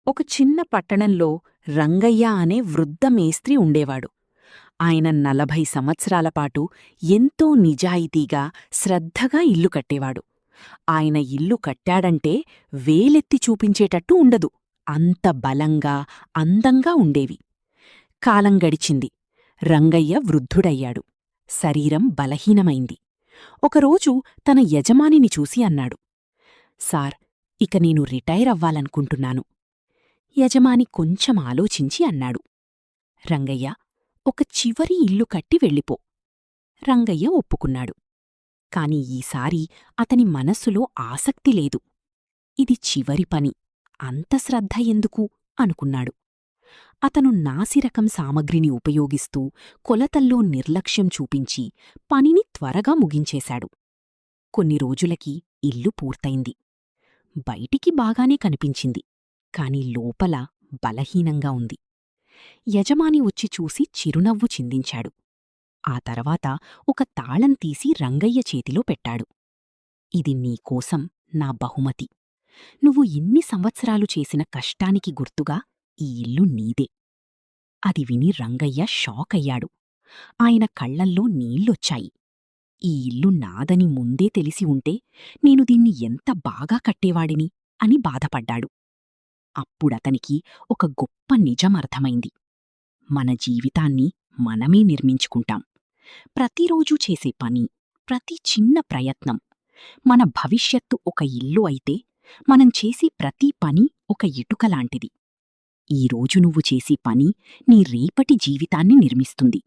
ఒక చిన్న పట్టణంలో రంగయ్య అనే వృద్ధ మేస్త్రి ఉండేవాడు. ఆయన 40 సంవత్సరాలపాటు ఎంతో నిజాయితీగా, శ్రద్ధగా ఇల్లు కట్టేవాడు. ఆయన ఇల్లు కట్టాడంటే వేలెత్తి చూపించేటట్టు ఉండదు. అంత బలంగా, అందంగా ఉండేవి. కాలం గడిచింది. రంగయ్య వృద్ధుడయ్యాడు. శరీరం బలహీనమైంది. ఒకరోజు తన యజమానిని చూసి అన్నాడు, సార్, ఇక నేను రిటైర్ అవ్వాలనుకుంటున్నాను. యజమాని కొంచెం ఆలోచించి అన్నాడు, రంగయ్య, ఒక చివరి ఇల్లు కట్టి వెళ్ళిపో. రంగయ్య ఒప్పుకున్నాడు. కాని ఈసారి అతని మనస్సులో ఆసక్తి లేదు. ఇది చివరి పని, అంత శ్రద్ధ ఎందుకు అనుకున్నాడు. అతను నాసిరకం సామగ్రిని ఉపయోగిస్తూ కొలతల్లో నిర్లక్ష్యం చూపించి పనిని త్వరగా ముగించేశాడు. కొన్ని రోజులకి ఇల్లు పూర్తయింది. బయటికి బాగానే కనిపించింది, కాని లోపల బలహీనంగా ఉంది. యజమాని వచ్చి చూసి చిరునవ్వు చిందించాడు. ఆ తర్వాత ఒక తాళం తీసి రంగయ్య చేతిలో పెట్టాడు. ఇది నీకోసం నా బహుమతి. నువ్వు ఇన్ని సంవత్సరాలు చేసిన కష్టానికి గుర్తుగా ఈ ఇల్లు నీదే. అది విని రంగయ్య షాకయ్యాడు. ఆయన కళ్లల్లో నీళ్లొచ్చాయి. ఈ ఇల్లు నాదని ముందే తెలిసి ఉంటే నేను దీన్ని ఎంత బాగా కట్టేవాడిని అని బాధపడ్డాడు. అప్పుడతనికి ఒక గొప్ప నిజమర్థమైంది. మన జీవితాన్ని మనమే నిర్మించుకుంటాం. ప్రతిరోజూ చేసే పని, ప్రతి చిన్న ప్రయత్నం మన భవిష్యత్తు. ఒక ఇల్లు అయితే మనం చేసే ప్రతి పని ఒక ఇటుకలాంటిది. ఈరోజు నువ్వు చేసే పని నీ రేపటి జీవితాన్ని నిర్మిస్తుంది.